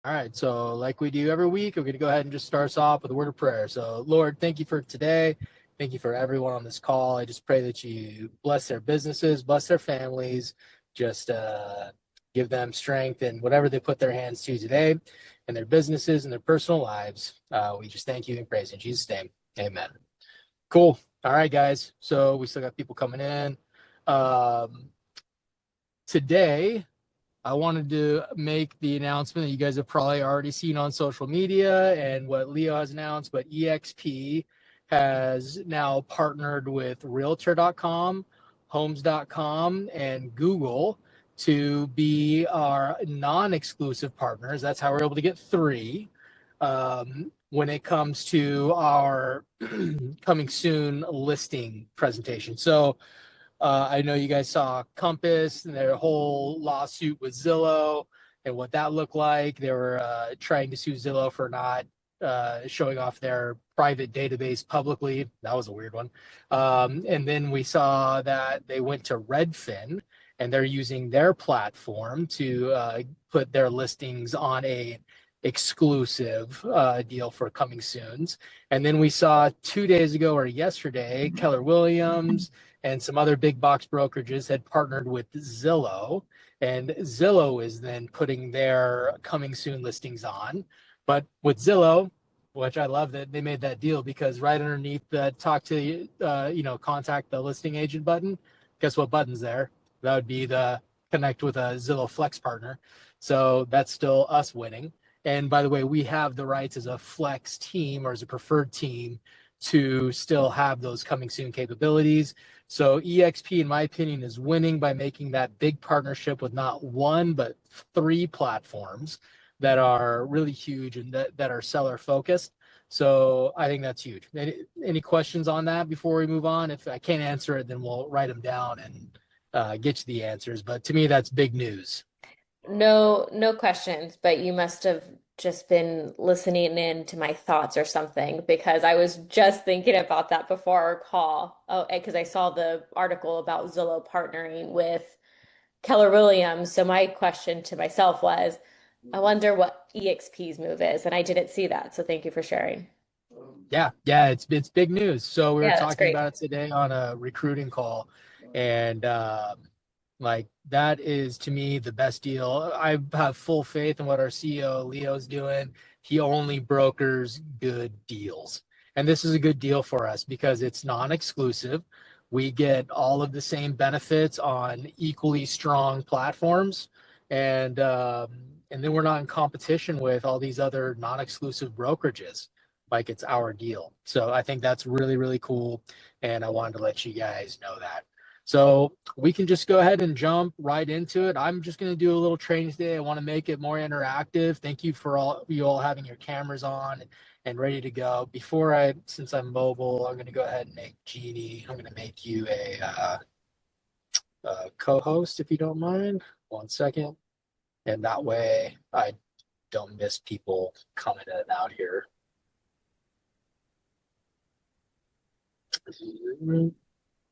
All right, so like we do every week, we're going to go ahead and just start us off with a word of prayer. So, Lord, thank you for today. Thank you for everyone on this call. I just pray that you bless their businesses, bless their families, just give them strength in whatever they put their hands to today in their businesses and their personal lives. We just thank you and praise in Jesus' name. Amen. Cool. All right, guys. So we still got people coming in. Um, Today, I wanted to make the announcement that you guys have probably already seen on social media and what Leo has announced, but EXP has now partnered with Realtor.com, Homes.com, and Google to be our non-exclusive partners. That's how we're able to get three when it comes to our coming soon listing presentation. So I know you guys saw Compass and their whole lawsuit with Zillow and what that looked like. They were trying to sue Zillow for not showing off their private database publicly. That was a weird one. And then we saw that they went to Redfin and they're using their platform to put their listings on a exclusive deal for coming soons. And then we saw 2 days ago or yesterday, Keller Williams and some other big box brokerages had partnered with Zillow, and Zillow is then putting their coming soon listings on. But with Zillow, which I love that they made that deal, because right underneath the talk to contact the listing agent button, guess what button's there? That would be the connect with a Zillow Flex partner. So that's still us winning. And by the way, we have the rights as a flex team or as a preferred team to still have those coming soon capabilities. So EXP, in my opinion, is winning by making that big partnership with not one, but three platforms that are really huge and that are seller focused. So I think that's huge. Any questions on that before we move on? If I can't answer it, then we'll write them down and get you the answers. But to me, that's big news. No, no questions, but you must have just been listening in to my thoughts or something because I was just thinking about that before our call. Oh, because I saw the article about Zillow partnering with Keller Williams. So my question to myself was, I wonder what EXP's move is, and I didn't see that. So thank you for sharing. Yeah, it's big news. So we were Yeah, that's talking great. about it today on a recruiting call, and like that is to me the best deal. I have full faith in what our CEO Leo's doing. He only brokers good deals, and this is a good deal for us because it's non-exclusive. We get all of the same benefits on equally strong platforms, and and then we're not in competition with all these other non-exclusive brokerages like it's our deal. So I think that's really, really cool. And I wanted to let you guys know that. So we can just go ahead and jump right into it. I'm just going to do a little training today. I want to make it more interactive. Thank you for all you all having your cameras on and ready to go. Since I'm mobile, I'm going to go ahead and make Jeannie. I'm going to make you a co-host if you don't mind. 1 second, and that way I don't miss people coming in and out here.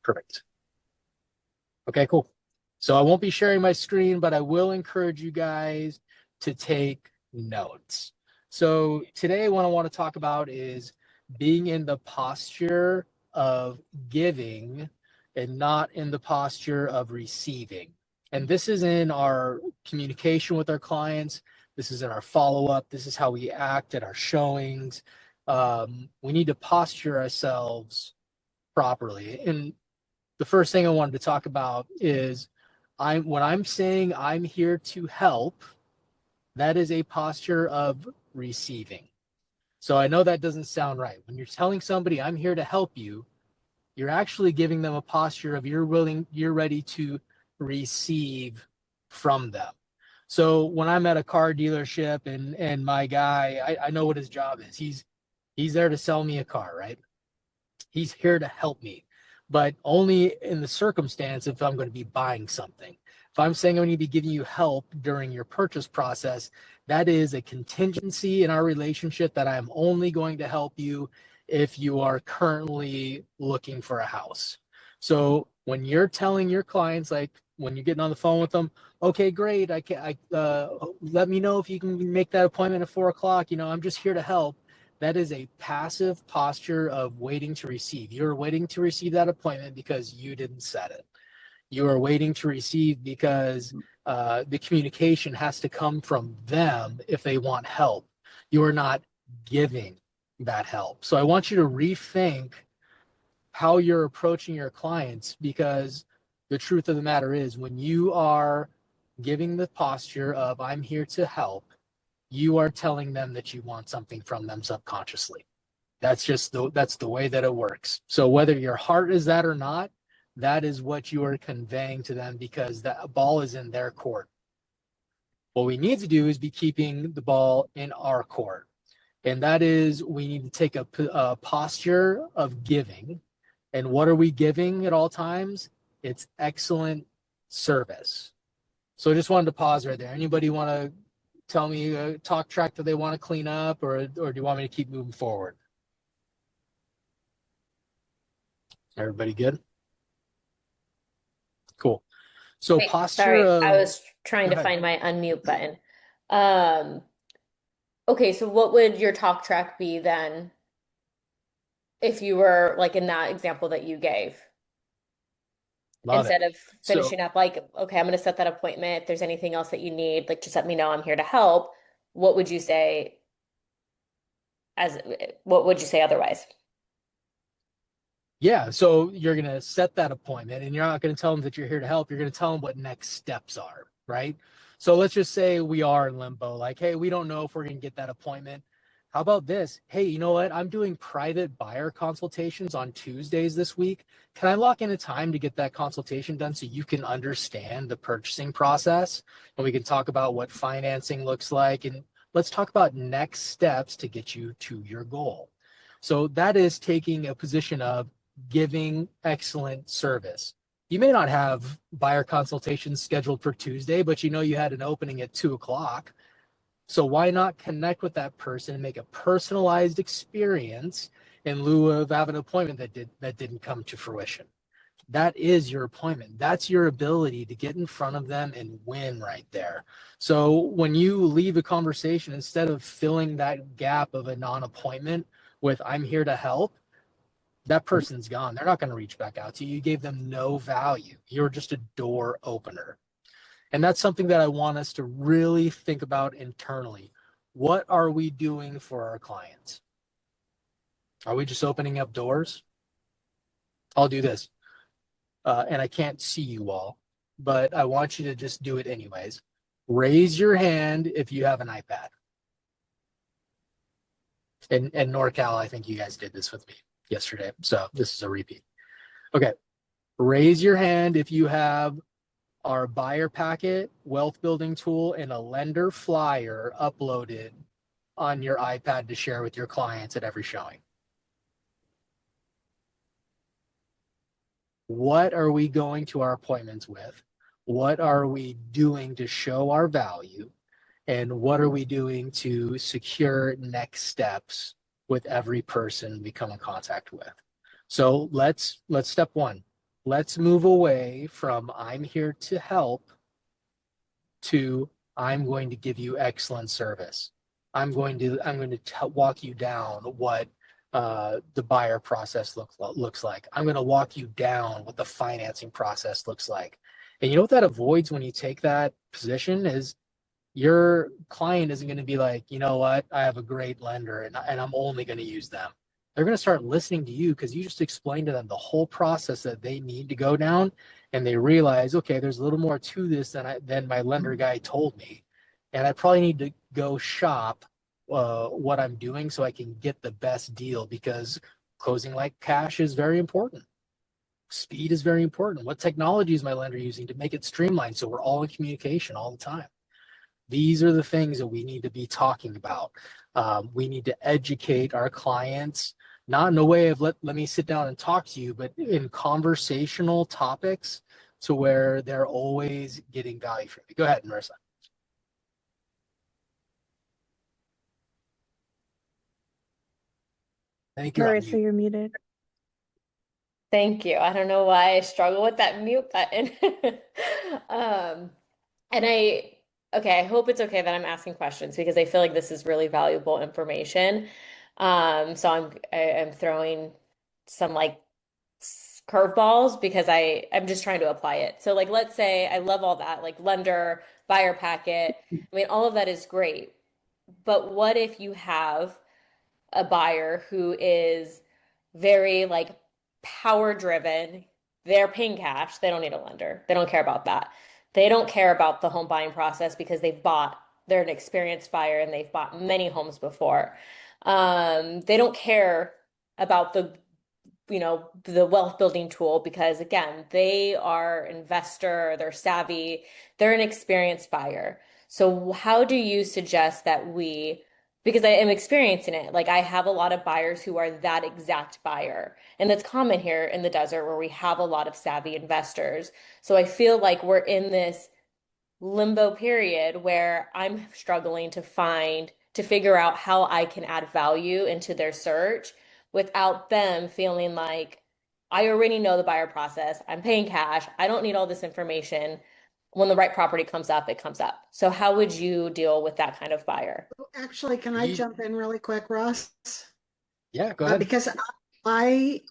Perfect. Okay, cool. So I won't be sharing my screen, but I will encourage you guys to take notes. So today, what I want to talk about is being in the posture of giving and not in the posture of receiving. And this is in our communication with our clients. This is in our follow-up. This is how we act at our showings. We need to posture ourselves properly. And the first thing I wanted to talk about is when I'm saying I'm here to help, that is a posture of receiving. So I know that doesn't sound right. When you're telling somebody I'm here to help you, you're actually giving them a posture of you're ready to receive from them. So when I'm at a car dealership and my guy, I know what his job is. He's there to sell me a car, right? He's here to help me, but only in the circumstance if I'm going to be buying something. If I'm saying I'm going to be giving you help during your purchase process, that is a contingency in our relationship that I'm only going to help you if you are currently looking for a house. So when you're telling your clients, like when you're getting on the phone with them, okay, great. Let me know if you can make that appointment at 4 o'clock. I'm just here to help. That is a passive posture of waiting to receive. You're waiting to receive that appointment because you didn't set it. You are waiting to receive because the communication has to come from them if they want help. You are not giving that help. So I want you to rethink how you're approaching your clients, because the truth of the matter is, when you are giving the posture of I'm here to help, you are telling them that you want something from them subconsciously. That's the way that it works. So whether your heart is that or not, that is what you are conveying to them, because that ball is in their court. What we need to do is be keeping the ball in our court. And that is, we need to take a posture of giving. And what are we giving at all times? It's excellent service. So I just wanted to pause right there. Anybody want to tell me a talk track that they want to clean up, or do you want me to keep moving forward? Everybody good? Cool. So Wait, posture sorry, I of, was trying go to ahead. find my unmute button. Um, okay, so what would your talk track be then if you were like in that example that you gave? Love it. Instead of So finishing up like, okay, I'm going to set that appointment. If there's anything else that you need, like just let me know. I'm here to help. What would you say as what would you say otherwise? yeah, so you're going to set that appointment, and you're not going to tell them that you're here to help. You're going to tell them what next steps are, right? So let's just say we are in limbo, like, hey, we don't know if we're going to get that appointment. How about this? Hey, you know what? I'm doing private buyer consultations on Tuesdays this week. Can I lock in a time to get that consultation done so you can understand the purchasing process? And we can talk about what financing looks like. And let's talk about next steps to get you to your goal. So that is taking a position of giving excellent service. You may not have buyer consultations scheduled for Tuesday, but you had an opening at 2 o'clock. So why not connect with that person and make a personalized experience in lieu of having an appointment that didn't come to fruition? That is your appointment. That's your ability to get in front of them and win right there. So when you leave a conversation, instead of filling that gap of a non-appointment with I'm here to help, that person's gone. They're not going to reach back out to you. You gave them no value. You're just a door opener. And that's something that I want us to really think about internally. What are we doing for our clients? Are we just opening up doors? I'll do this. And I can't see you all, but I want you to just do it anyways. Raise your hand if you have an iPad. In NorCal, I think you guys did this with me yesterday. So this is a repeat. Okay. Raise your hand if you have our buyer packet, wealth building tool, and a lender flyer uploaded on your iPad to share with your clients at every showing. What are we going to our appointments with? What are we doing to show our value? And what are we doing to secure next steps with every person we come in contact with? So let's step one. Let's move away from I'm here to help to I'm going to give you excellent service. I'm going to walk you down what the buyer process looks like. I'm going to walk you down what the financing process looks like. And you know what that avoids when you take that position is your client isn't going to be like, you know what, I have a great lender and I'm only going to use them. They're going to start listening to you because you just explained to them the whole process that they need to go down, and they realize, okay, there's a little more to this than my lender guy told me, and I probably need to go shop what I'm doing so I can get the best deal, because closing like cash is very important. Speed is very important. What technology is my lender using to make it streamlined so we're all in communication all the time? These are the things that we need to be talking about. We need to educate our clients, not in a way of let me sit down and talk to you, but in conversational topics to where they're always getting value from you. Go ahead, Marissa. I think you're on Marissa, mute. you're muted. Thank you. I don't know why I struggle with that mute button. Um, and okay, I hope it's okay that I'm asking questions because I feel like this is really valuable information. So I'm throwing some like curveballs because I'm just trying to apply it. So like let's say I love all that, like lender, buyer packet. I mean, all of that is great. But what if you have a buyer who is very like power driven? They're paying cash. They don't need a lender. They don't care about that. They don't care about the home buying process because they're an experienced buyer and they've bought many homes before. They don't care about the wealth building tool because again, they are investor, they're savvy, they're an experienced buyer. So how do you suggest that because I am experiencing it, like I have a lot of buyers who are that exact buyer. And that's common here in the desert where we have a lot of savvy investors. So I feel like we're in this limbo period where I'm struggling to figure out how I can add value into their search without them feeling like I already know the buyer process. I'm paying cash. I don't need all this information. When the right property comes up, it comes up. So how would you deal with that kind of buyer? Actually, can I You, jump in really quick, Ross? yeah, go ahead. Because I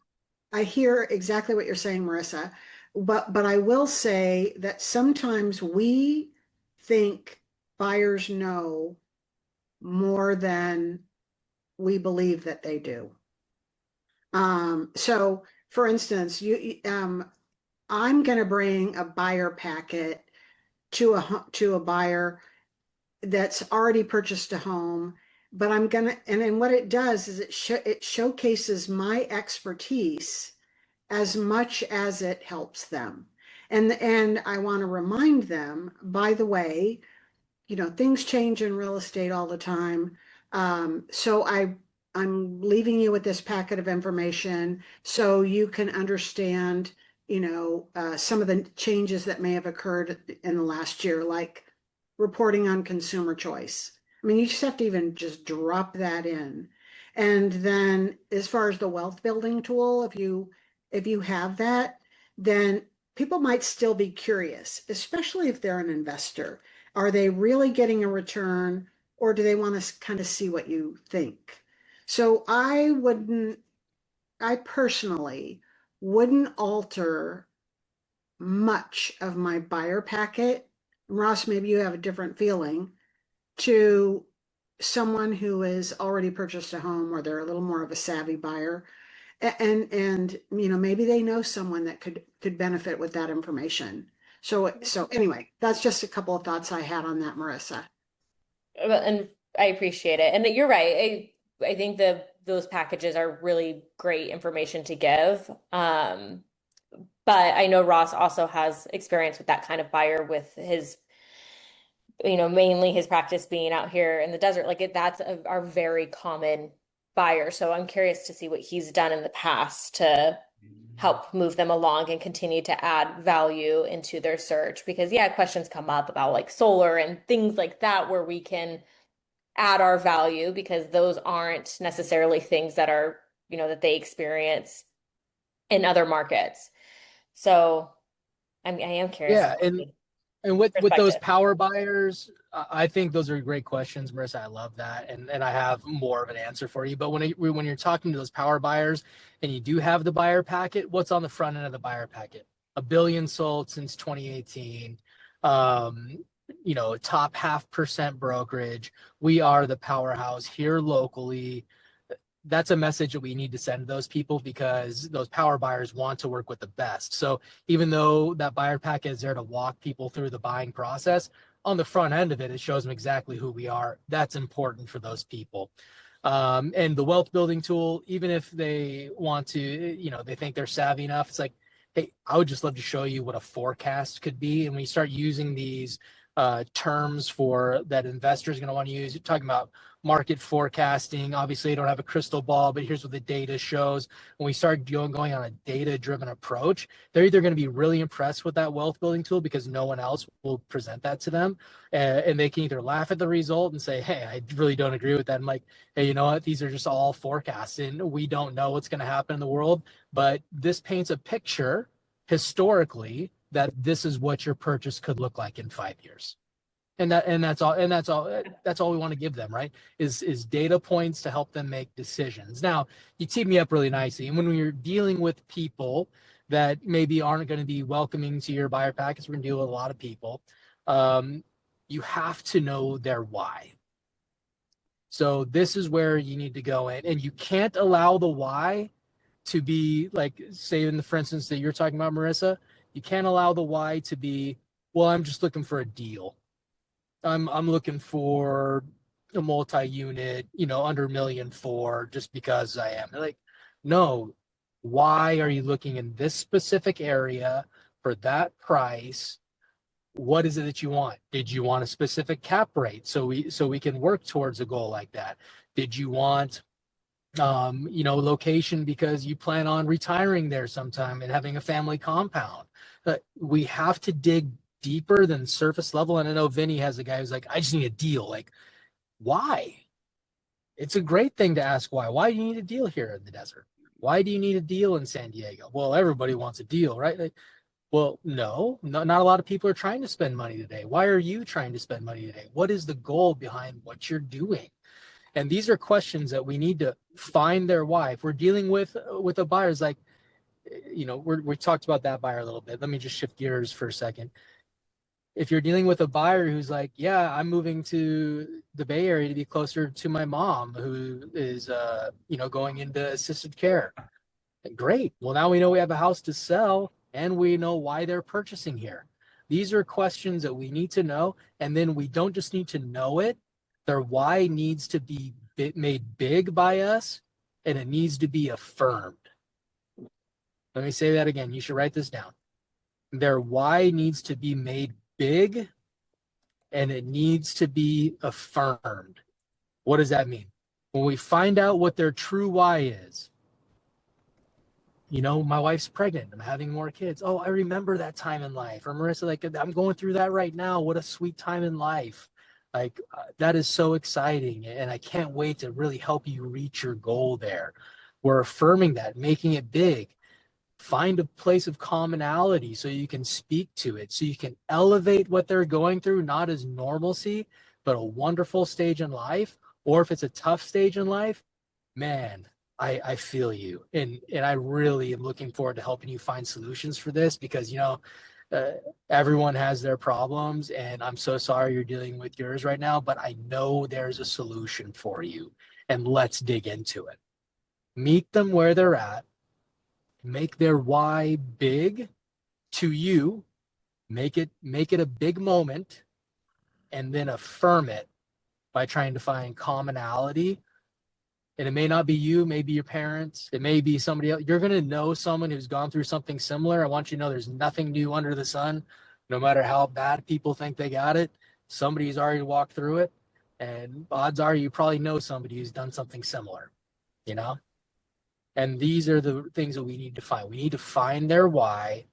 I hear exactly what you're saying, Marissa. But I will say that sometimes we think buyers know more than we believe that they do. So for instance, I'm going to bring a buyer packet to a buyer that's already purchased a home, but and then what it does is it showcases my expertise as much as it helps them. And I want to remind them, by the way, things change in real estate all the time. So I'm leaving you with this packet of information so you can understand, some of the changes that may have occurred in the last year, like reporting on consumer choice. I mean, you just have to even just drop that in. And then as far as the wealth building tool, if you have that, then people might still be curious, especially if they're an investor. Are they really getting a return, or do they want to kind of see what you think? So I personally wouldn't alter much of my buyer packet. Ross, maybe you have a different feeling to someone who has already purchased a home or they're a little more of a savvy buyer. And maybe they know someone that could benefit with that information. So anyway, that's just a couple of thoughts I had on that, Marissa. And I appreciate it. And you're right. I think those packages are really great information to give. But I know Ross also has experience with that kind of buyer with his, mainly his practice being out here in the desert. That's our very common buyer. So I'm curious to see what he's done in the past to help move them along and continue to add value into their search. Because yeah, questions come up about like solar and things like that where we can add our value because those aren't necessarily things that are, that they experience in other markets. So I am curious Yeah, about the and with those perspective. power buyers, I think those are great questions, Marissa. I love that, and I have more of an answer for you. But when you're talking to those power buyers, and you do have the buyer packet, what's on the front end of the buyer packet? A billion sold since 2018. Um, top 0.5% brokerage. We are the powerhouse here locally. That's a message that we need to send to those people because those power buyers want to work with the best. So even though that buyer packet is there to walk people through the buying process, on the front end of it, it shows them exactly who we are. That's important for those people. And the wealth building tool, even if they want to, they think they're savvy enough, it's like, hey, I would just love to show you what a forecast could be. And when you start using these terms for that investors are going to want to use. You're talking about market forecasting. Obviously, you don't have a crystal ball, but here's what the data shows. When we start going on a data-driven approach, they're either going to be really impressed with that wealth building tool because no one else will present that to them, and they can either laugh at the result and say, hey, I really don't agree with that. I'm like, hey, you know what? These are just all forecasts, and we don't know what's going to happen in the world, but this paints a picture historically that this is what your purchase could look like in 5 years. And that's all we want to give them, right? Is data points to help them make decisions. Now, you teed me up really nicely. And when you're dealing with people that maybe aren't going to be welcoming to your buyer package, we're going to deal with a lot of people. You have to know their why. So this is where you need to go in, and you can't allow the why to be like, say in the, for instance, that you're talking about, Marissa, you can't allow the why to be, well, I'm just looking for a deal. I'm looking for a multi-unit, under $1 million for, just because I am. Like, no, why are you looking in this specific area for that price? What is it that you want? Did you want a specific cap rate so we can work towards a goal like that? Did you want location because you plan on retiring there sometime and having a family compound? We have to dig deeper than surface level. And I know Vinny has a guy who's like, I just need a deal. Like, why? It's a great thing to ask why. Why do you need a deal here in the desert? Why do you need a deal in San Diego? Well, everybody wants a deal, right? Like, well, no, not a lot of people are trying to spend money today. Why are you trying to spend money today? What is the goal behind what you're doing? And these are questions that we need to find their why. If we're dealing with a buyer, it's like, we talked about that buyer a little bit. Let me just shift gears for a second. If you're dealing with a buyer who's like, yeah, I'm moving to the Bay Area to be closer to my mom who is, going into assisted care. Great. Well, now we know we have a house to sell and we know why they're purchasing here. These are questions that we need to know. And then we don't just need to know it. Their why needs to be made big by us, and it needs to be affirmed. Let me say that again. You should write this down. Their why needs to be made big, and it needs to be affirmed. What does that mean? When we find out what their true why is, my wife's pregnant, I'm having more kids. Oh, I remember that time in life. Or Marissa, like, I'm going through that right now. What a sweet time in life. Like, that is so exciting. And I can't wait to really help you reach your goal there. We're affirming that, making it big. Find a place of commonality so you can speak to it, so you can elevate what they're going through, not as normalcy, but a wonderful stage in life. Or if it's a tough stage in life, man, I feel you. And I really am looking forward to helping you find solutions for this because, everyone has their problems, and I'm so sorry you're dealing with yours right now, but I know there's a solution for you, and let's dig into it. Meet them where they're at. Make their why big to you, make it a big moment, and then affirm it by trying to find commonality. And it may not be you, maybe your parents, it may be somebody else. You're going to know someone who's gone through something similar. I want you to know there's nothing new under the sun. No matter how bad people think they got it, somebody's already walked through it. And odds are you probably know somebody who's done something similar, And these are the things that we need to find. We need to find their why.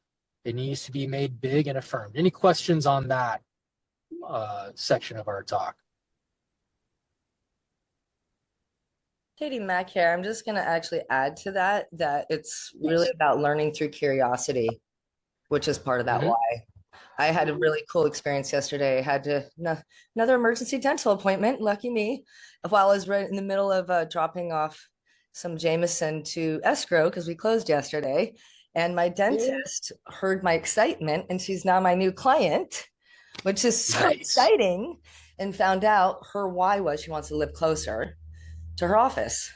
It needs to be made big and affirmed. Any questions on that section of our talk? Katie Mack here. I'm just going to actually add to that it's really about learning through curiosity, which is part of that why. I had a really cool experience yesterday. I had another emergency dental appointment, lucky me, while I was right in the middle of dropping off some Jameson to escrow because we closed yesterday. And my dentist heard my excitement, and she's now my new client, which is so exciting, and found out her why was she wants to live closer to her office.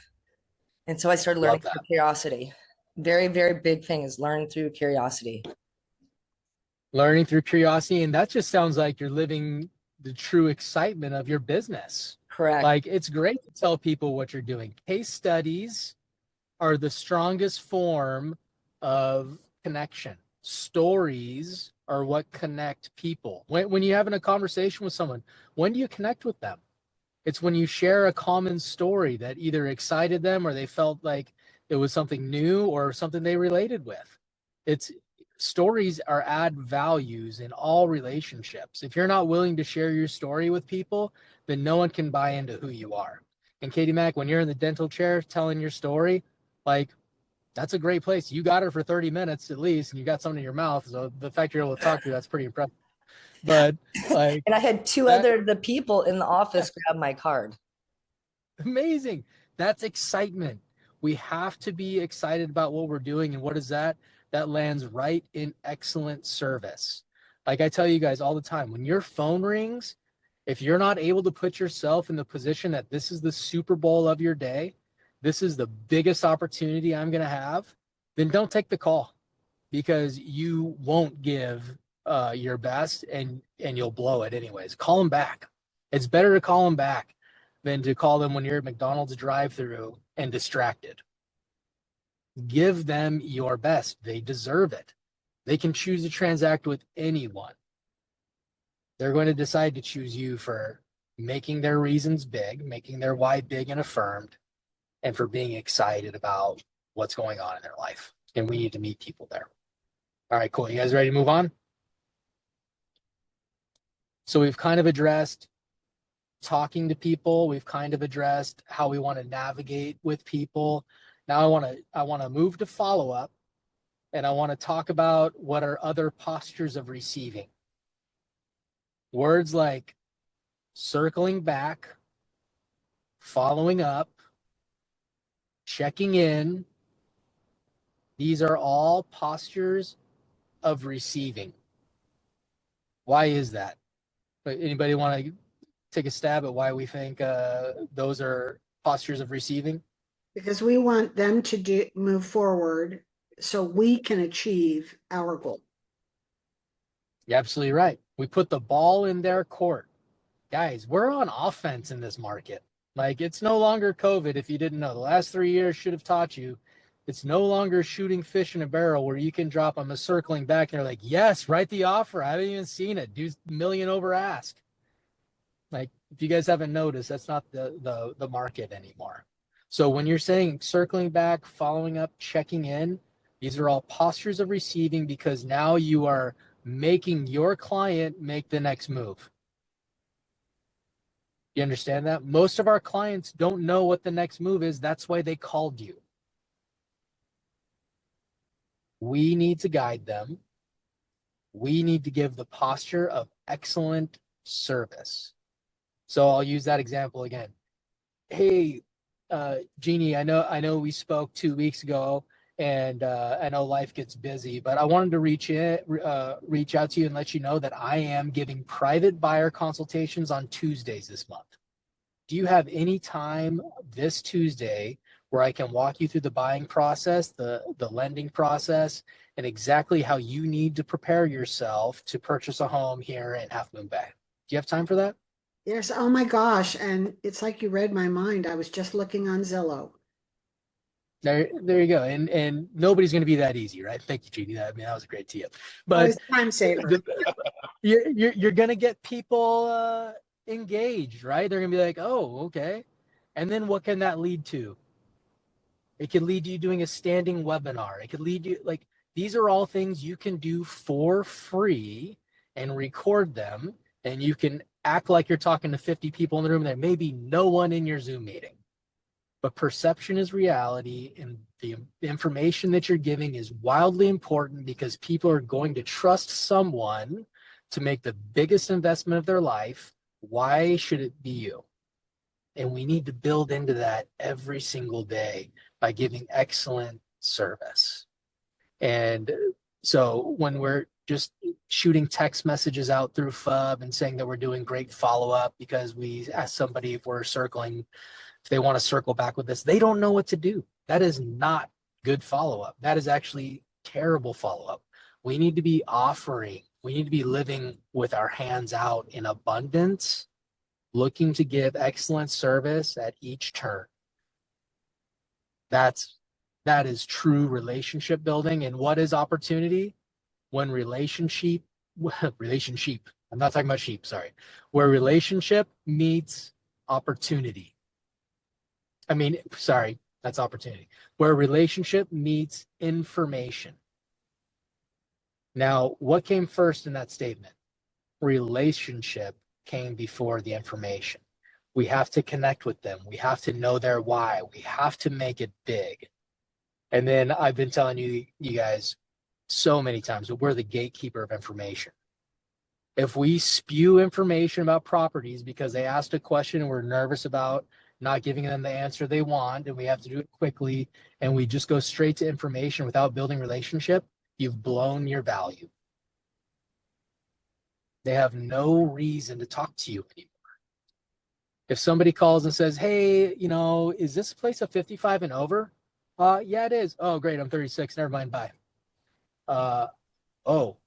And so I started learning through curiosity. Very, very big thing is learn through curiosity. Learning through curiosity. And that just sounds like you're living the true excitement of your business. Correct. Like, it's great to tell people what you're doing. Case studies are the strongest form of connection. Stories are what connect people. When you're having a conversation with someone, when do you connect with them? It's when you share a common story that either excited them or they felt like it was something new or something they related with. It's stories are add values in all relationships. If you're not willing to share your story with people, then no one can buy into who you are. And Katie Mack, when you're in the dental chair telling your story, like, that's a great place. You got her for 30 minutes at least, and you got something in your mouth. So the fact you're able to talk to her, that's pretty impressive. But like, And I had the people in the office grab my card. Amazing. That's excitement. We have to be excited about what we're doing. And what is that? That lands right in excellent service. Like I tell you guys all the time, when your phone rings, if you're not able to put yourself in the position that this is the Super Bowl of your day, this is the biggest opportunity I'm going to have, then don't take the call, because you won't give your best, and you'll blow it anyways. Call them back. It's better to call them back than to call them when you're at McDonald's drive-thru and distracted. Give them your best. They deserve it. They can choose to transact with anyone. They're going to decide to choose you for making their reasons big, making their why big and affirmed, and for being excited about what's going on in their life. And we need to meet people there. All right, cool. You guys ready to move on? So we've kind of addressed talking to people. We've kind of addressed how we want to navigate with people. Now I want to move to follow-up, and I want to talk about what are other postures of receiving. Words like circling back, following up, checking in. These are all postures of receiving. Why is that? Anybody want to take a stab at why we think those are postures of receiving? Because we want them to move forward so we can achieve our goal. You're absolutely right. We put the ball in their court. Guys, we're on offense in this market. Like, it's no longer COVID, if you didn't know. The last 3 years should have taught you. It's no longer shooting fish in a barrel where you can drop them a circling back and they're like, yes, write the offer. I haven't even seen it. Do million over ask. Like, if you guys haven't noticed, that's not the market anymore. So when you're saying circling back, following up, checking in, these are all postures of receiving, because now you are making your client make the next move. You understand that? Most of our clients don't know what the next move is. That's why they called you. We need to guide them. We need to give the posture of excellent service. So I'll use that example again. Hey, Jeannie, I know we spoke 2 weeks ago, and I know life gets busy, but I wanted to reach out to you and let you know that I am giving private buyer consultations on Tuesdays this month. Do you have any time this Tuesday where I can walk you through the buying process, the lending process, and exactly how you need to prepare yourself to purchase a home here in Half Moon Bay? Do you have time for that? Yes. Oh my gosh. And it's like you read my mind. I was just looking on Zillow. There you go. And nobody's going to be that easy, right? Thank you, Jeannie. That was a great tip. But Always time saver. you're going to get people engaged, right? They're going to be like, oh, okay. And then what can that lead to? It could lead to you doing a standing webinar. It could lead you, like, these are all things you can do for free and record them. And you can act like you're talking to 50 people in the room. There may be no one in your Zoom meeting. But perception is reality, and the information that you're giving is wildly important, because people are going to trust someone to make the biggest investment of their life. Why should it be you? And we need to build into that every single day by giving excellent service. And so when we're just shooting text messages out through FUB and saying that we're doing great follow-up because we asked somebody if we're circling, if they want to circle back with us, they don't know what to do. That is not good follow-up. That is actually terrible follow-up. We need to be offering, we need to be living with our hands out in abundance, looking to give excellent service at each turn. That is true relationship building. And what is opportunity? when relationship, I'm not talking about sheep, sorry, where relationship meets opportunity. That's opportunity. Where relationship meets information. Now, what came first in that statement? Relationship came before the information. We have to connect with them. We have to know their why. We have to make it big. And then I've been telling you guys so many times that we're the gatekeeper of information. If we spew information about properties because they asked a question and we're nervous about not giving them the answer they want, and we have to do it quickly, and we just go straight to information without building relationship, you've blown your value. They have no reason to talk to you anymore. If somebody calls and says, hey, is this place a 55 and over? Yeah, it is. Oh, great. I'm 36. Never mind. Bye. Oh,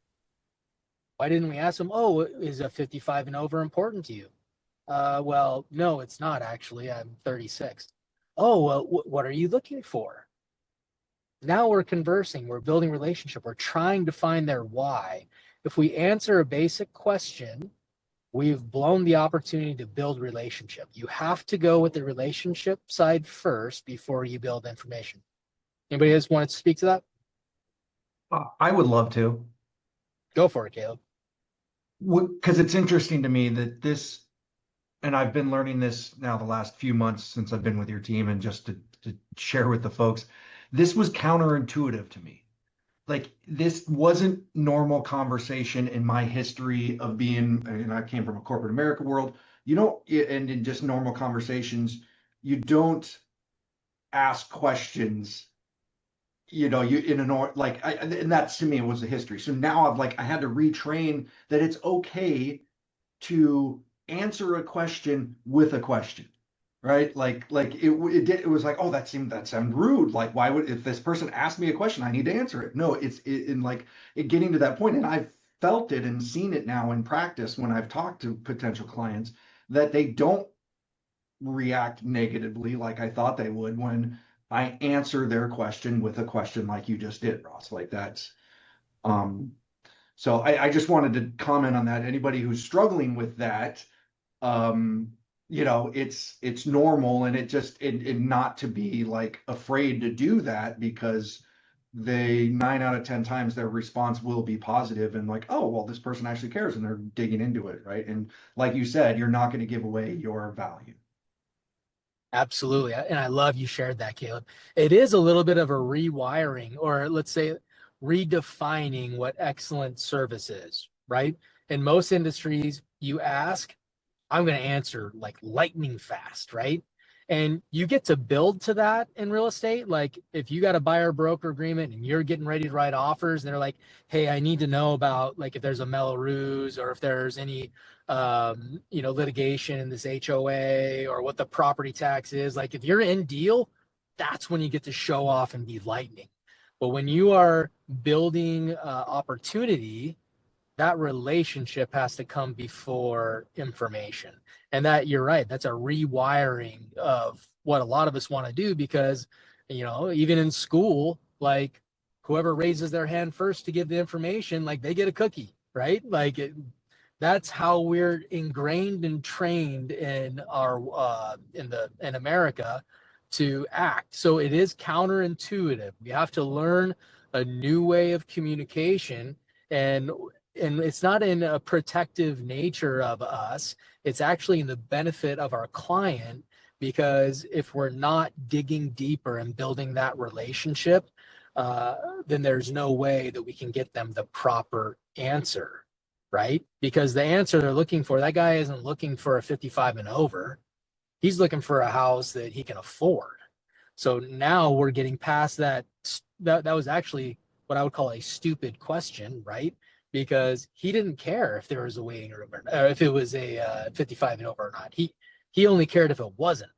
why didn't we ask them? Oh, is a 55 and over important to you? Well, no, it's not actually. I'm 36. Oh, well, what are you looking for? Now we're conversing. We're building relationship. We're trying to find their why. If we answer a basic question, we've blown the opportunity to build relationship. You have to go with the relationship side first before you build information. Anybody else want to speak to that? I would love to. Go for it, Caleb. Because it's interesting to me that this, and I've been learning this now the last few months since I've been with your team, and just to share with the folks, this was counterintuitive to me. Like, this wasn't normal conversation in my history of being, and I came from a corporate America world. You don't, and in just normal conversations, you don't ask questions, and that's, to me, it was the history. So now I had to retrain that it's okay to answer a question with a question, right? It was like, oh, that sounded rude. Like, why would, if this person asked me a question, I need to answer it? No, it's getting to that point, and I've felt it and seen it now in practice when I've talked to potential clients, that they don't react negatively like I thought they would when I answer their question with a question like you just did, Ross. Like, that's so I just wanted to comment on that. Anybody who's struggling with that, it's normal, and it not to be like afraid to do that, because 9 out of 10 times their response will be positive and like, oh, well, this person actually cares and they're digging into it, right? And like you said, you're not going to give away your value. Absolutely. And I love you shared that, Caleb. It is a little bit of a rewiring, or let's say redefining what excellent service is, right? In most industries, you ask, I'm going to answer like lightning fast, right? And you get to build to that in real estate. Like, if you got a buyer broker agreement and you're getting ready to write offers, and they're like, hey, I need to know about, like, if there's a Melrose, or if there's any litigation in this HOA, or what the property tax is. Like, if you're in deal, that's when you get to show off and be lightning. But when you are building opportunity, that relationship has to come before information. And that, you're right, that's a rewiring of what a lot of us want to do, because, even in school, like, whoever raises their hand first to give the information, like, they get a cookie, right? Like, that's how we're ingrained and trained in our in America to act. So it is counterintuitive. We have to learn a new way of communication, and it's not in a protective nature of us. It's actually in the benefit of our client, because if we're not digging deeper and building that relationship, then there's no way that we can get them the proper answer, right? Because the answer they're looking for, that guy isn't looking for a 55 and over. He's looking for a house that he can afford. So now we're getting past that. That was actually what I would call a stupid question, right? Because he didn't care if there was a waiting room, or if it was a 55 and over or not. He only cared if it wasn't.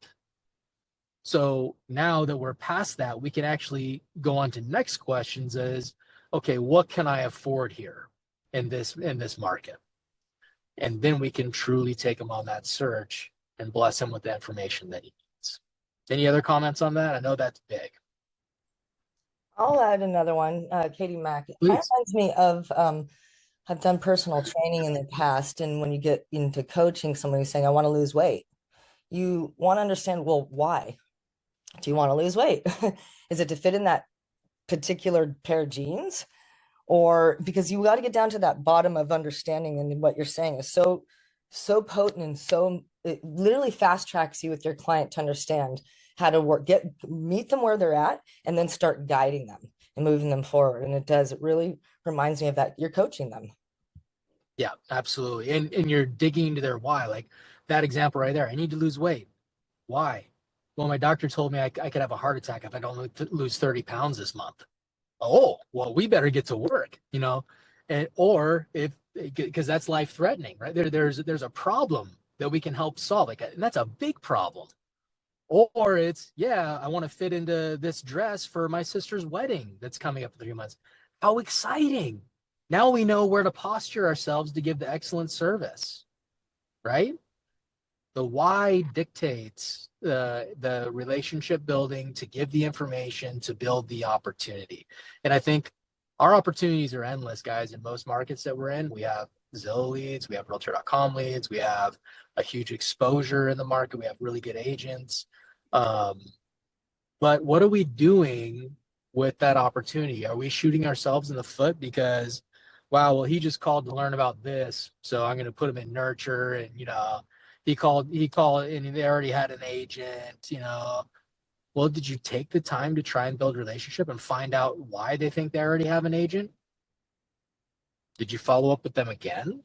So now that we're past that, we can actually go on to next questions as, okay, what can I afford here in this market? And then we can truly take him on that search and bless him with the information that he needs. Any other comments on that? I know that's big. I'll add another one, Katie Mack. It kind of Please. reminds me of I've done personal training in the past, and when you get into coaching, somebody saying, "I want to lose weight," you want to understand, well, why do you want to lose weight? Is it to fit in that particular pair of jeans? Or because you got to get down to that bottom of understanding, and what you're saying is so potent, and so it literally fast tracks you with your client to understand how to meet them where they're at, and then start guiding them and moving them forward. And it really reminds me of that. You're coaching them. Yeah, absolutely. And you're digging into their why. Like that example right there. I need to lose weight. Why? Well, my doctor told me I could have a heart attack if I don't lose 30 pounds this month. Oh, well, we better get to work, and or if because that's life threatening, right? There's a problem that we can help solve, like, and that's a big problem. Or it's, yeah, I want to fit into this dress for my sister's wedding that's coming up in 3 months. How exciting! Now we know where to posture ourselves to give the excellent service, right? The why dictates the relationship building, to give the information, to build the opportunity. And I think our opportunities are endless, guys. In most markets that we're in, we have Zillow leads, we have realtor.com leads, we have a huge exposure in the market, we have really good agents. But what are we doing with that opportunity? Are we shooting ourselves in the foot because, wow, well, he just called to learn about this, so I'm going to put him in nurture, and he called, and they already had an agent. Well, did you take the time to try and build a relationship and find out why they think they already have an agent? Did you follow up with them again?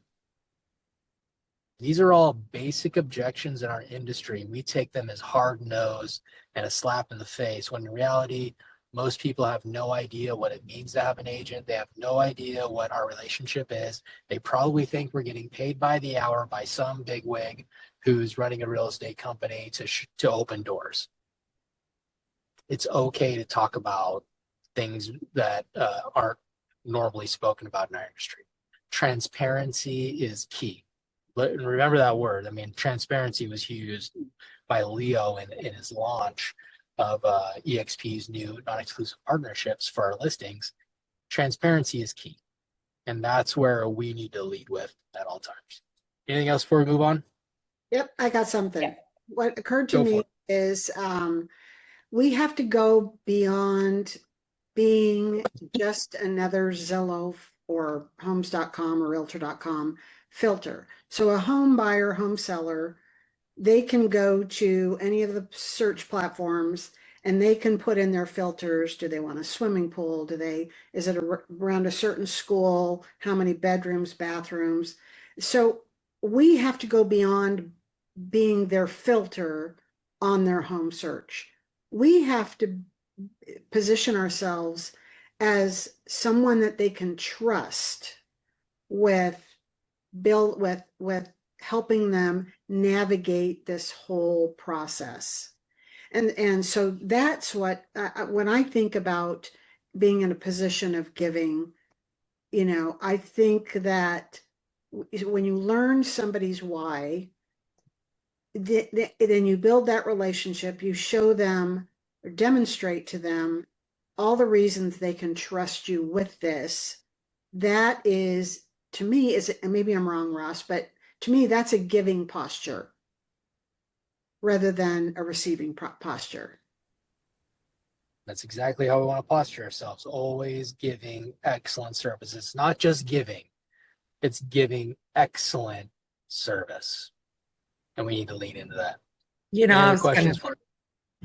These are all basic objections in our industry. We take them as hard-nosed and a slap in the face, when in reality, most people have no idea what it means to have an agent. They have no idea what our relationship is. They probably think we're getting paid by the hour by some bigwig who's running a real estate company to open doors. It's okay to talk about things that aren't normally spoken about in our industry. Transparency is key. But remember that word. I mean, transparency was used by Leo in his launch of EXP's new non-exclusive partnerships for our listings. Transparency is key. And that's where we need to lead with at all times. Anything else before we move on? Yep, I got something. Yeah. What occurred to Go for me it. is we have to go beyond being just another Zillow or homes.com or realtor.com filter. So a home buyer, home seller, they can go to any of the search platforms and they can put in their filters. Do they want a swimming pool? Is it around a certain school? How many bedrooms, bathrooms? So we have to go beyond being their filter on their home search. We have to position ourselves as someone that they can trust with with helping them navigate this whole process. And so that's what when I think about being in a position of giving, I think that when you learn somebody's why, then you build that relationship, you show them or demonstrate to them all the reasons they can trust you with this. That is, to me, and maybe I'm wrong, Ross, but to me, that's a giving posture rather than a receiving posture. That's exactly how we want to posture ourselves. Always giving excellent service. It's not just giving, it's giving excellent service. And we need to lean into that. Any I other was questions for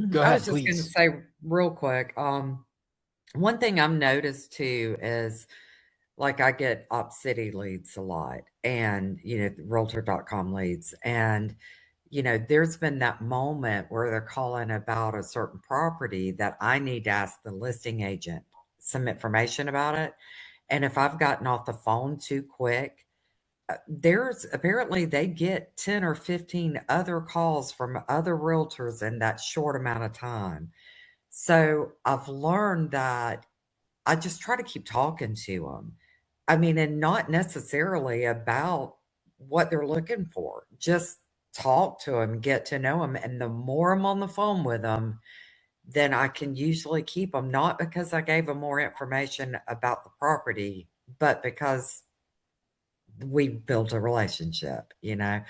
Go I ahead, was just going to please. say real quick. One thing I've noticed too is like I get Op City leads a lot and, realtor.com leads. And, there's been that moment where they're calling about a certain property that I need to ask the listing agent some information about it. And if I've gotten off the phone too quick, there's apparently they get 10 or 15 other calls from other realtors in that short amount of time. So I've learned that I just try to keep talking to them. I mean, and not necessarily about what they're looking for. Just talk to them, get to know them. And the more I'm on the phone with them, then I can usually keep them, not because I gave them more information about the property, but because we built a relationship, you know.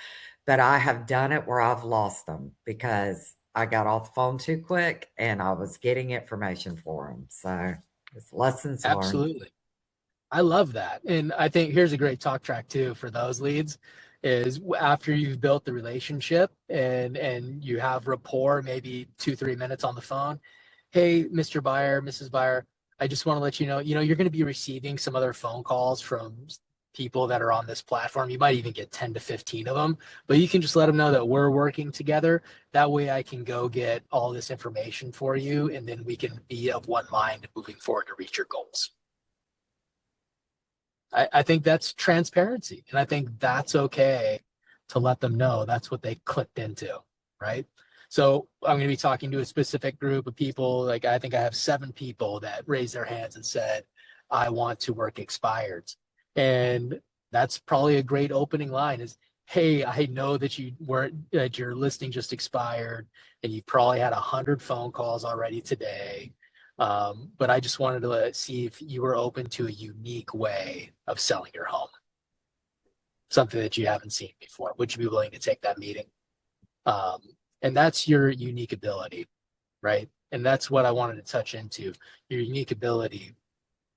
But I have done it where I've lost them because I got off the phone too quick and I was getting information for them. So it's lessons learned. Absolutely. I love that. And I think here's a great talk track too for those leads is after you've built the relationship and you have rapport, maybe 2-3 minutes on the phone. Hey, Mr. Buyer, Mrs. Buyer, I just want to let you know, you're going to be receiving some other phone calls from people that are on this platform. You might even get 10 to 15 of them, but you can just let them know that we're working together. That way I can go get all this information for you, and then we can be of one mind moving forward to reach your goals. I think that's transparency. And I think that's okay to let them know that's what they clicked into, right? So I'm going to be talking to a specific group of people. Like I think I have 7 people that raised their hands and said, I want to work expireds. And that's probably a great opening line is, hey, I know that that your listing just expired and you probably had 100 phone calls already today. But I just wanted to see if you were open to a unique way of selling your home, something that you haven't seen before. Would you be willing to take that meeting? And that's your unique ability, right? And that's what I wanted to touch into. Your unique ability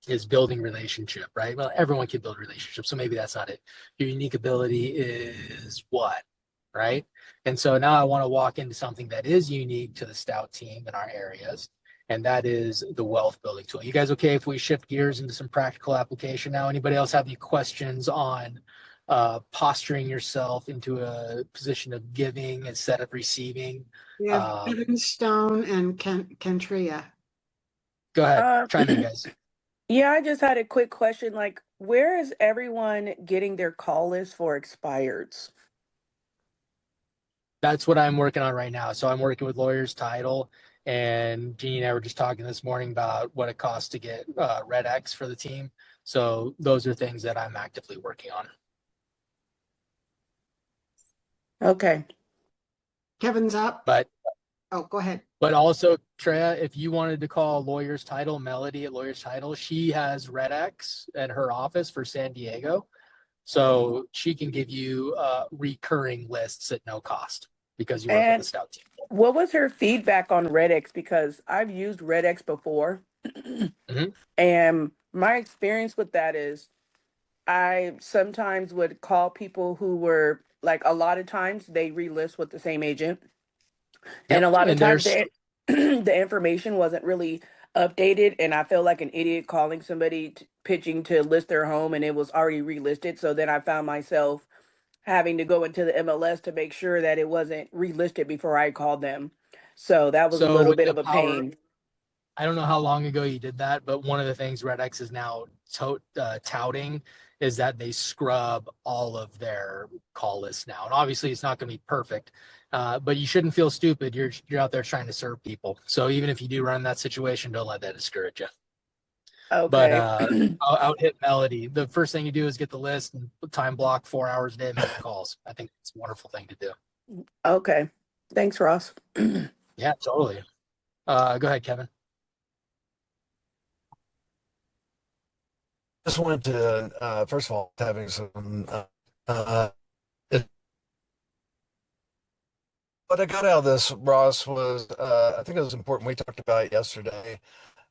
is building relationship, right? Well, everyone can build relationships, so maybe that's not it. Your unique ability is what, right? And so now I want to walk into something that is unique to the Stout team in our areas, and that is the wealth building tool. You guys okay if we shift gears into some practical application now? Anybody else have any questions on posturing yourself into a position of giving instead of receiving? We have Kevin Stone and Kentria. Go ahead, chime in, guys. Yeah, I just had a quick question. Like, where is everyone getting their call list for expireds? That's what I'm working on right now. So I'm working with Lawyers Title, and Jeannie and I were just talking this morning about what it costs to get Red X for the team. So those are things that I'm actively working on. Okay. Kevin's up. But go ahead. But also, Treya, if you wanted to call Lawyers Title, Melody at Lawyers Title, she has Red X at her office for San Diego. So she can give you recurring lists at no cost because you work with the Stout team. What was her feedback on RedX? Because I've used RedX before. And my experience with that is I sometimes would call people who were like, a lot of times they relist with the same agent. And a lot of times the information wasn't really updated. And I feel like an idiot calling somebody pitching to list their home and it was already relisted. So then I found myself having to go into the MLS to make sure that it wasn't relisted before I called them. So that was a little bit of a pain. I don't know how long ago you did that, but one of the things Red X is now touting is that they scrub all of their call lists now. And obviously it's not going to be perfect, but you shouldn't feel stupid. You're out there trying to serve people. So even if you do run that situation, don't let that discourage you. Okay. But I'll hit Melody. The first thing you do is get the list and time block 4 hours a day, make calls. I think it's a wonderful thing to do. Okay. Thanks, Ross. Yeah, totally. Go ahead, Kevin. Just wanted to, first of all, having some, what I got out of this, Ross, was, I think it was important. We talked about it yesterday.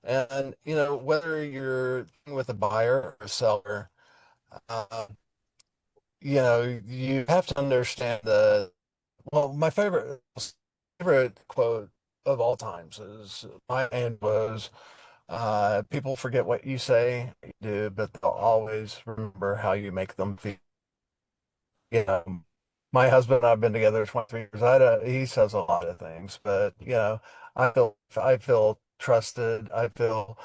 And, whether you're with a buyer or a seller, you have to understand my favorite quote of all times is mine was, people forget what you say, you do, but they'll always remember how you make them feel. My husband and I've been together 23 years. He says a lot of things, but I feel trusted. I feel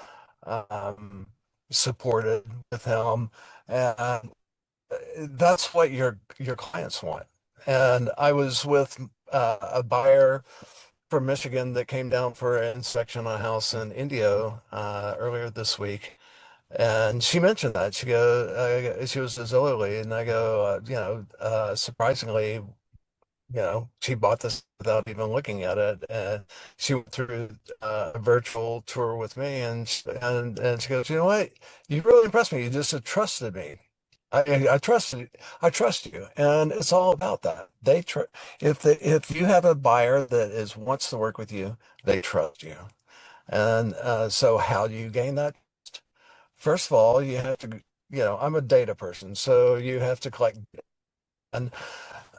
supported with him, and that's what your clients want. And I was with a buyer from Michigan that came down for an inspection on a house in Indio earlier this week. And she mentioned that she was a Zillow lead, and I go, surprisingly, she bought this without even looking at it, and she went through a virtual tour with me, and she goes, you know what, you really impressed me. You just trusted me. I trust you, and it's all about that. If you have a buyer that wants to work with you, they trust you, and so how do you gain that? First of all, you have to, I'm a data person, so you have to collect. And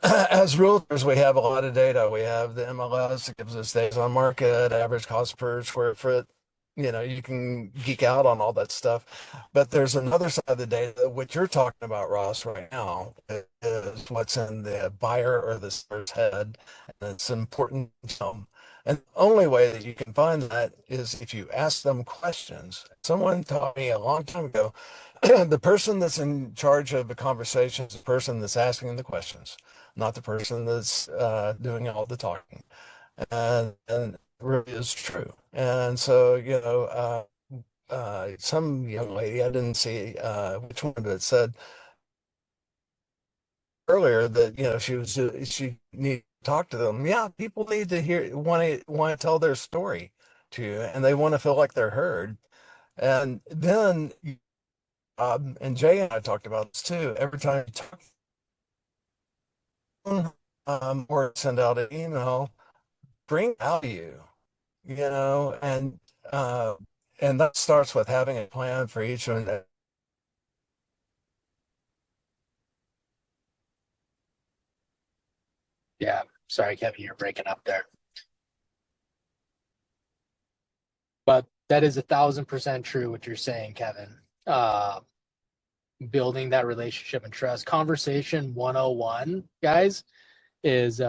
as realtors, we have a lot of data. We have the MLS that gives us days on market, average cost per square foot. You can geek out on all that stuff. But there's another side of the data, what you're talking about, Ross, right now, is what's in the buyer or the seller's head. And it's important to them. And the only way that you can find that is if you ask them questions. Someone taught me a long time ago, the person that's in charge of the conversation is the person that's asking the questions, not the person that's doing all the talking. And it really is true. And so, some young lady, I didn't see which one, but said earlier that, she need to talk to them. Yeah, people need to want to tell their story to you, and they want to feel like they're heard. And then, and Jay and I talked about this too. Every time you talk or send out an email, bring value, and uh, and that starts with having a plan for each one. Yeah, sorry, Kevin, you're breaking up there. But that is 1,000% true what you're saying, Kevin. Building that relationship and trust. Conversation 101, guys, is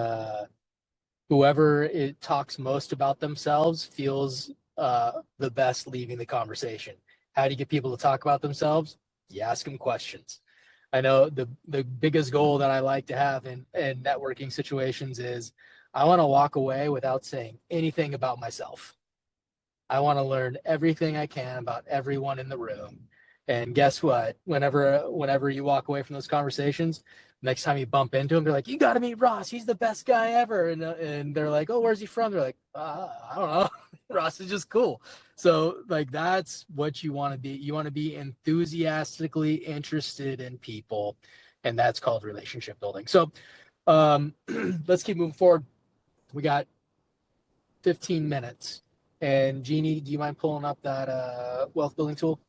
whoever it talks most about themselves feels the best leaving the conversation. How do you get people to talk about themselves? You ask them questions. I know the biggest goal that I like to have in networking situations is I want to walk away without saying anything about myself. I want to learn everything I can about everyone in the room. And guess what? Whenever you walk away from those conversations, next time you bump into them, they're like, "You got to meet Ross. He's the best guy ever." And they're like, "Oh, where's he from?" They're like, "I don't know. Ross is just cool." So like that's what you want to be. You want to be enthusiastically interested in people, and that's called relationship building. So let's keep moving forward. We got 15 minutes. And Jeannie, do you mind pulling up that wealth building tool?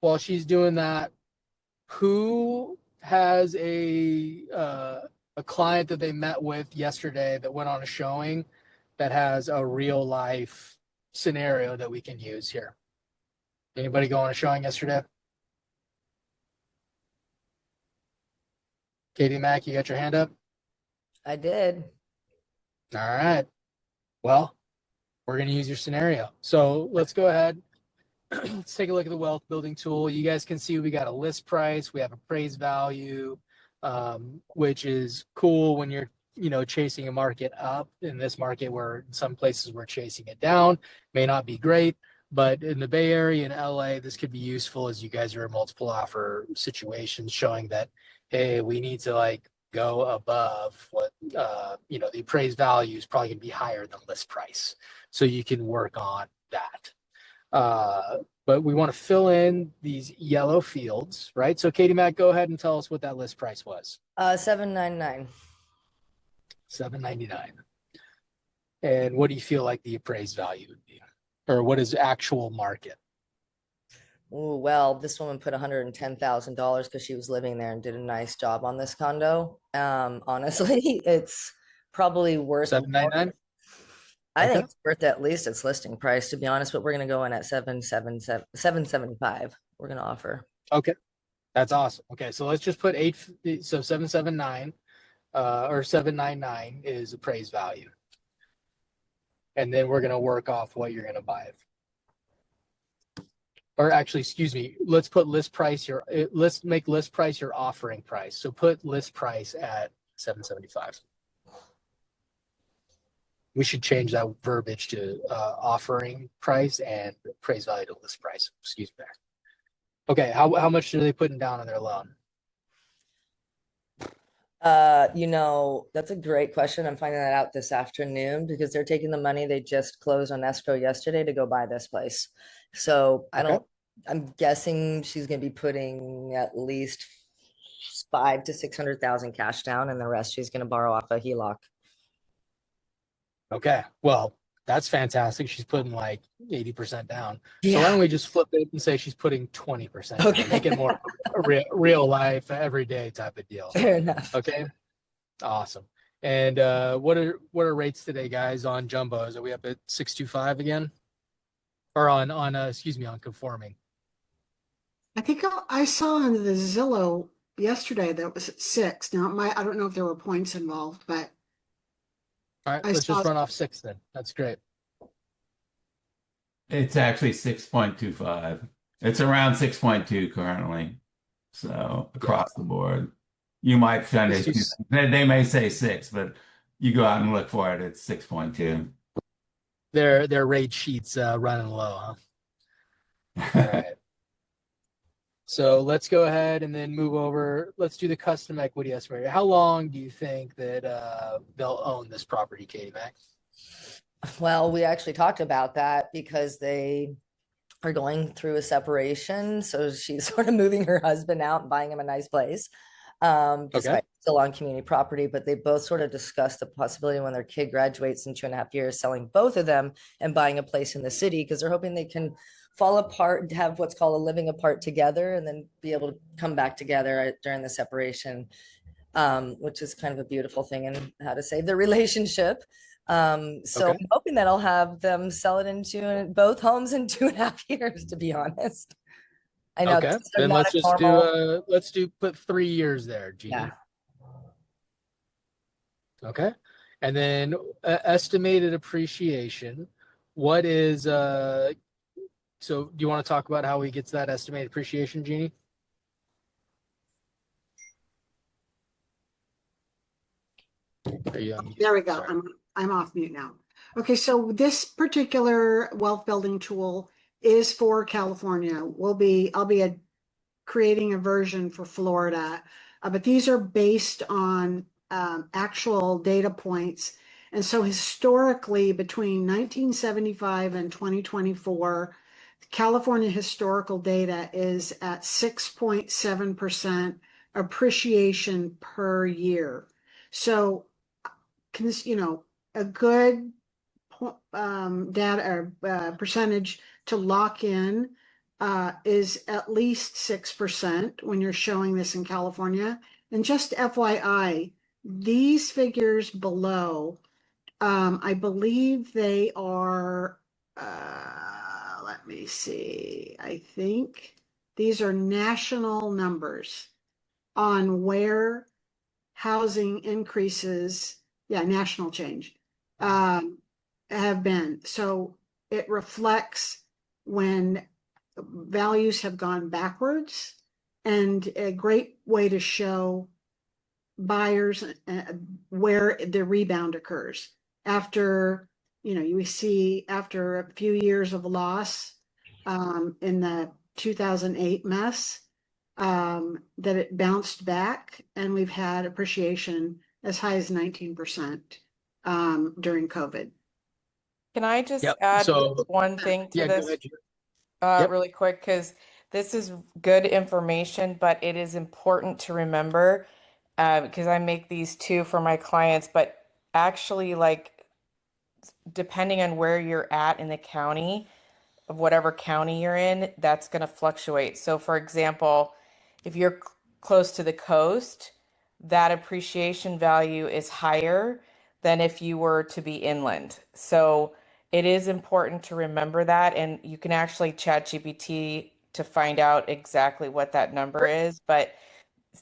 While she's doing that, who has a client that they met with yesterday that went on a showing that has a real life scenario that we can use here? Anybody go on a showing yesterday? Katie Mack, you got your hand up? I did. All right. Well, we're going to use your scenario. So let's go ahead. Let's take a look at the wealth building tool. You guys can see we got a list price. We have appraised value, which is cool when you're, chasing a market up. In this market, where in some places we're chasing it down, may not be great. But in the Bay Area and LA, this could be useful as you guys are in multiple offer situations, showing that, hey, we need to go above what, the appraised value is probably going to be higher than list price. So you can work on that. But we want to fill in these yellow fields, right? So Katie Mack, go ahead and tell us what that list price was. $799. $799. And what do you feel like the appraised value would be? Or what is actual market? Oh, well, this woman put $110,000 because she was living there and did a nice job on this condo. Honestly, it's probably worth $799. I think it's worth at least its listing price, to be honest, but we're going to go in at 775. We're going to offer. Okay. That's awesome. Okay. So let's just put 779 or 799 is appraised value. And then we're going to work off what you're going to buy it. Or actually, excuse me, let's put list price let's make list price your offering price. So put list price at 775. We should change that verbiage to offering price and appraised value to list price. Excuse me. Okay, how much are they putting down on their loan? That's a great question. I'm finding that out this afternoon because they're taking the money they just closed on escrow yesterday to go buy this place. So Okay. I'm guessing she's going to be putting at least 5 to 600,000 cash down, and the rest she's going to borrow off a HELOC. Okay. Well, that's fantastic. She's putting like 80% down. So why Yeah. don't we just flip it and say she's putting 20% down, Okay. make it more a real life, everyday type of deal. Fair enough. Okay. Awesome. And what are rates today, guys, on jumbos? Are we up at 625 again? Or on excuse me, on conforming? I think I saw on the Zillow yesterday that it was at 6. Now, I don't know if there were points involved, but All right, I let's saw just run off 6 then. That's great. It's actually 6.25. It's around 6.2 currently. So across the board. You might find it. They may say 6, but you go out and look for it, it's 6.2. Their rate sheets running low, huh? All right. So let's go ahead and then move over. Let's do the custom equity estimator. How long do you think that they'll own this property, Katie Mac? Well, we actually talked about that because they are going through a separation. So she's sort of moving her husband out and buying him a nice place, despite still on community property. But they both sort of discussed the possibility when their kid graduates in 2.5 years, selling both of them and buying a place in the city because they're hoping they can fall apart and have what's called a living apart together and then be able to come back together during the separation, which is kind of a beautiful thing and how to save their relationship. So I'm hoping that I'll have them sell it into both homes in 2.5 years, to be honest. I know. Okay, then let's just put 3 years there, Jeannie. Yeah. Okay, and then estimated appreciation. What is so do you want to talk about how he gets that estimated appreciation, Jeannie? There we go. Sorry. I'm off mute now. Okay, so this particular wealth building tool is for California. I'll be creating a version for Florida, but these are based on actual data points. And so historically, between 1975 and 2024, California historical data is at 6.7% appreciation per year. So, a good data or percentage to lock in is at least 6% when you're showing this in California. And just FYI, these figures below, I believe they are, let me see, I think these are national numbers on where housing increases, national change, have been. So it reflects when values have gone backwards, and a great way to show buyers where the rebound occurs after, you see after a few years of loss in the 2008 mess, that it bounced back, and we've had appreciation as high as 19% during COVID. Can I just add one thing to this really quick? Because this is good information, but it is important to remember, because I make these too for my clients, but actually, like, depending on where you're at in the county, of whatever county you're in, that's going to fluctuate. So for example, if you're close to the coast, that appreciation value is higher than if you were to be inland. So it is important to remember that, and you can actually chat GPT to find out exactly what that number is. But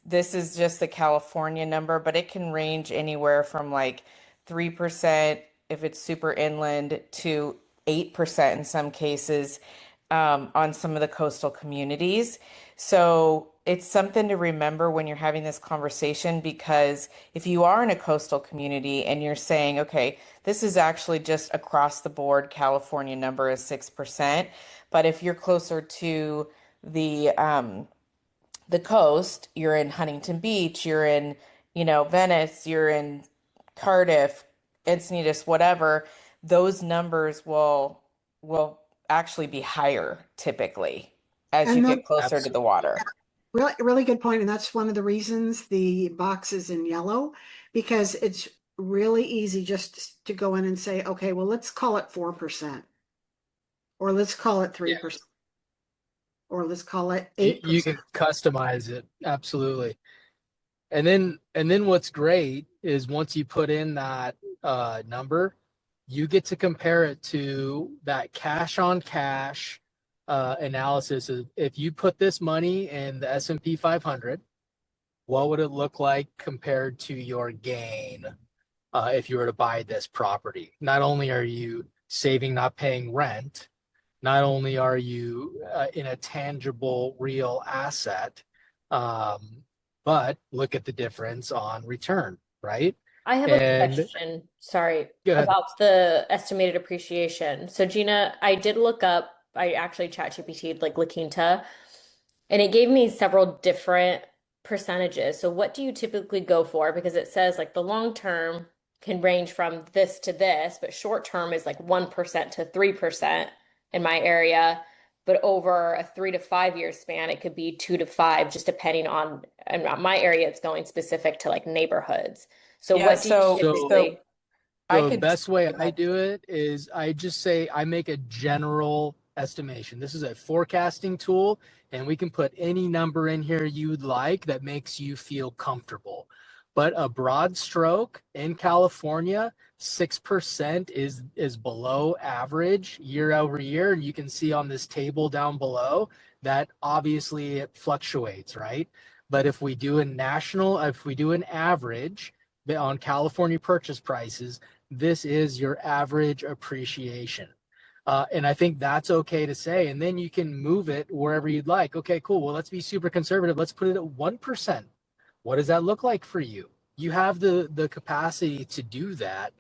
this is just the California number, but it can range anywhere from like 3% if it's super inland to 8% in some cases, on some of the coastal communities. So it's something to remember when you're having this conversation, because if you are in a coastal community and you're saying, okay, this is actually just across the board, California number is 6%. But if you're closer to the coast, you're in Huntington Beach, you're in, Venice, you're in Cardiff, Encinitas, whatever, those numbers will actually be higher typically as you And get that, closer to the water. really, really good point. And that's one of the reasons the box is in yellow, because it's really easy just to go in and say, okay, well, let's call it 4%, or let's call it 3%, or let's call it 8%. You can customize it. Absolutely. And then what's great is once you put in that number, you get to compare it to that cash on cash analysis of if you put this money in the S&P 500, what would it look like compared to your gain if you were to buy this property? Not only are you saving, not paying rent, not only are you in a tangible, real asset, but look at the difference on return, right? I have a question, sorry, about the estimated appreciation. So Gina, I did look up, I actually ChatGPT'd like La Quinta, and it gave me several different percentages. So what do you typically go for? Because it says like the long term can range from this to this, but short term is like 1% to 3% in my area. But over a 3 to 5 year span, it could be 2 to 5, just depending on, and my area, it's going specific to like neighborhoods. So Yeah, what do you typically? The best way I do it is I just say I make a general estimation. This is a forecasting tool, and we can put any number in here you'd like that makes you feel comfortable. But a broad stroke in California, 6% is below average year over year. And you can see on this table down below that obviously it fluctuates, right? But if we do an average on California purchase prices, this is your average appreciation. And I think that's okay to say. And then you can move it wherever you'd like. Okay, cool. Well, let's be super conservative. Let's put it at 1%. What does that look like for you? You have the capacity to do that.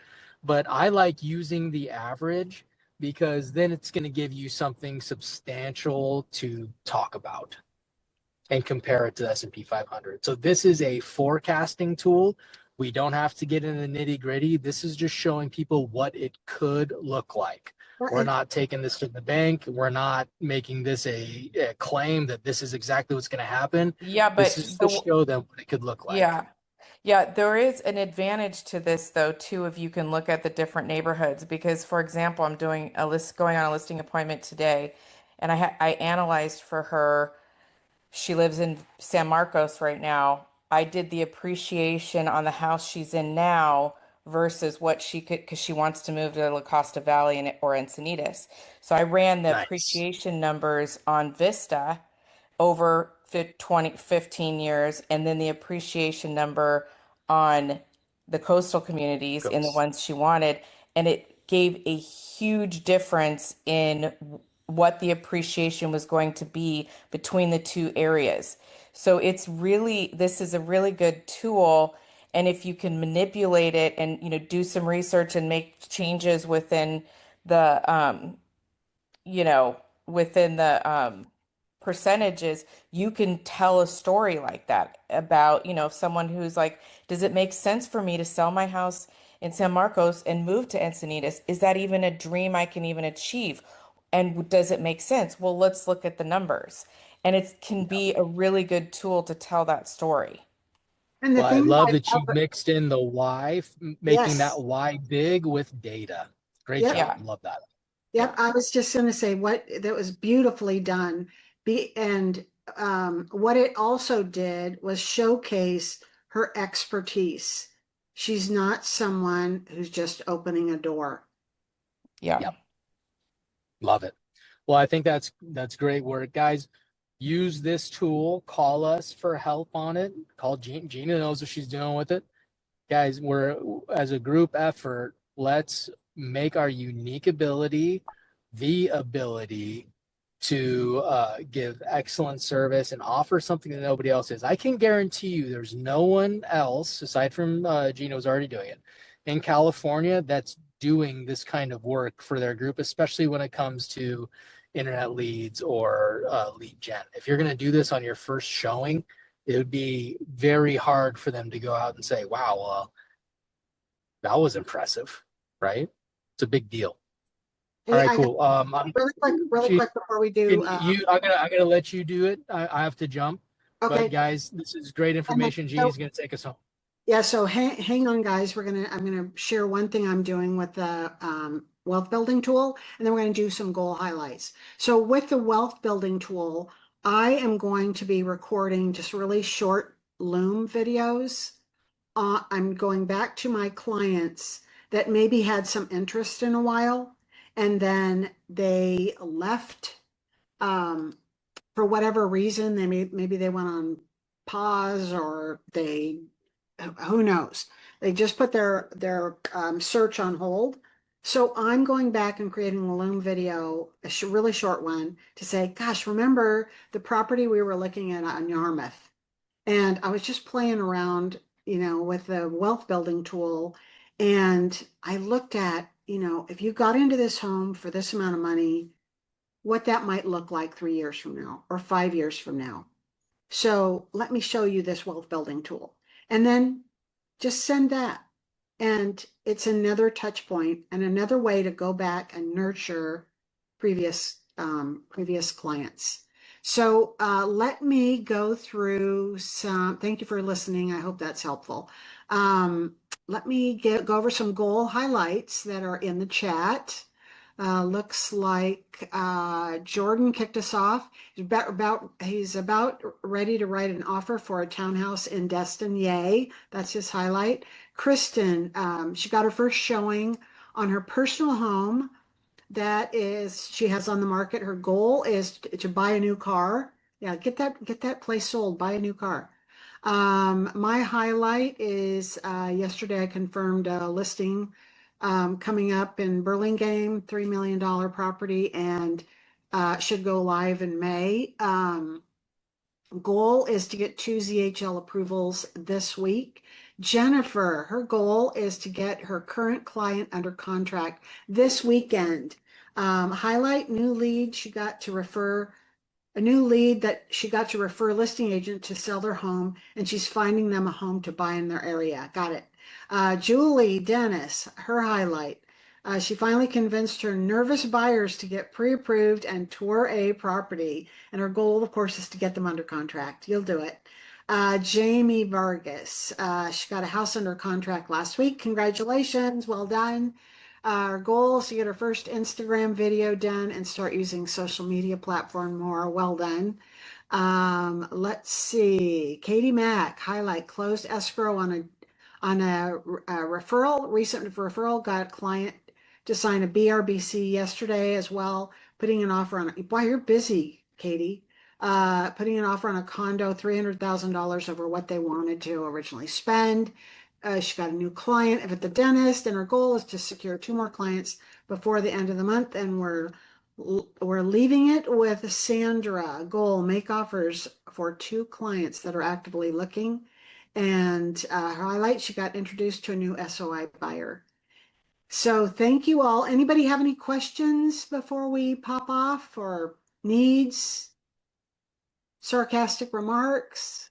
But I like using the average because then it's going to give you something substantial to talk about and compare it to the S&P 500. So this is a forecasting tool. We don't have to get in the nitty gritty. This is just showing people what it could look like. We're not taking this to the bank. We're not making this a claim that this is exactly what's going to happen. Yeah, but this is to show them what it could look like. Yeah, there is an advantage to this though too if you can look at the different neighborhoods because for example, I'm going on a listing appointment today and I analyzed for her. She lives in San Marcos right now. I did the appreciation on the house she's in now versus what she could, because she wants to move to La Costa Valley or Encinitas. So I ran the appreciation numbers on Vista over 15 years, and then the appreciation number on the coastal communities in the ones she wanted. And it gave a huge difference in what the appreciation was going to be between the two areas. So this is a really good tool. And if you can manipulate it and, do some research and make changes within the, percentages, you can tell a story like that about, someone who's like, does it make sense for me to sell my house in San Marcos and move to Encinitas? Is that even a dream I can even achieve? And does it make sense? Well, let's look at the numbers. And it can be a really good tool to tell that story. And the Well, I love that you mixed in the why, making that why big with data. Great job. Love that. Yep, I was just going to say that was beautifully done. And what it also did was showcase her expertise. She's not someone who's just opening a door. Yeah. Yep. Love it. Well, I think that's great work, guys. Use this tool. Call us for help on it. Call Gina. Gina knows what she's doing with it. Guys, we're as a group effort, let's make our unique ability the ability to give excellent service and offer something that nobody else is. I can guarantee you there's no one else, aside from Gina who's already doing it, in California that's doing this kind of work for their group, especially when it comes to internet leads or lead gen. If you're going to do this on your first showing, it would be very hard for them to go out and say, wow, well, that was impressive, right? It's a big deal. All right, cool. Really quick before we do, I'm gonna let you do it. I have to jump. Okay. But guys, this is great information. Jeannie's gonna take us home. Yeah, so hang on, guys. I'm gonna share one thing I'm doing with the wealth building tool, and then we're gonna do some goal highlights. So with the wealth building tool, I am going to be recording just really short Loom videos. I'm going back to my clients that maybe had some interest in a while, and then they left for whatever reason. Maybe they went on pause, or who knows? They just put their search on hold. So I'm going back and creating a Loom video, a really short one, to say, gosh, remember the property we were looking at on Yarmouth? And I was just playing around, with the wealth building tool. And I looked at, if you got into this home for this amount of money, what that might look like 3 years from now or 5 years from now. So let me show you this wealth building tool. And then just send that. And it's another touch point and another way to go back and nurture previous clients. So let me go through thank you for listening. I hope that's helpful. Let me go over some goal highlights that are in the chat. Looks like Jordan kicked us off. He's about ready to write an offer for a townhouse in Destin. Yay, that's his highlight. Kristen, she got her first showing on her personal home that she has on the market. Her goal is to buy a new car. Yeah, get that place sold, buy a new car. My highlight is yesterday I confirmed a listing coming up in Burlingame, $3 million property, and should go live in May. Goal is to get 2 ZHL approvals this week. Jennifer, her goal is to get her current client under contract this weekend. Highlight new lead she got to refer a new lead that she got to refer a listing agent to sell their home, and she's finding them a home to buy in their area. Got it. Julie Dennis, her highlight. She finally convinced her nervous buyers to get pre-approved and tour a property. And her goal, of course, is to get them under contract. You'll do it. Jamie Vargas, she got a house under contract last week. Congratulations. Well done. Our goal is to get our first Instagram video done and start using social media platform more. Well done. Let's see. Katie Mack, highlight, closed escrow on a referral. Recent referral, got a client to sign a BRBC yesterday as well. Putting an offer on, boy, you're busy, Katie. Putting an offer on a condo, $300,000 over what they wanted to originally spend. She got a new client at the dentist, and her goal is to secure 2 more clients before the end of the month. And we're leaving it with Sandra. Goal, make offers for 2 clients that are actively looking. And highlight, she got introduced to a new SOI buyer. So thank you all. Anybody have any questions before we pop off, or needs, sarcastic remarks?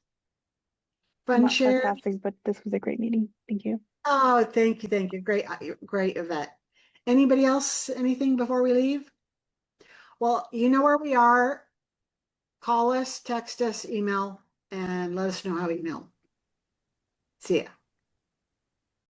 Fun Not share? sarcastic, but this was a great meeting. Thank you. Oh, thank you. Great, Yvette. Anybody else, anything before we leave? Well, you know where we are. Call us, text us, email, and let us know how you know. See ya.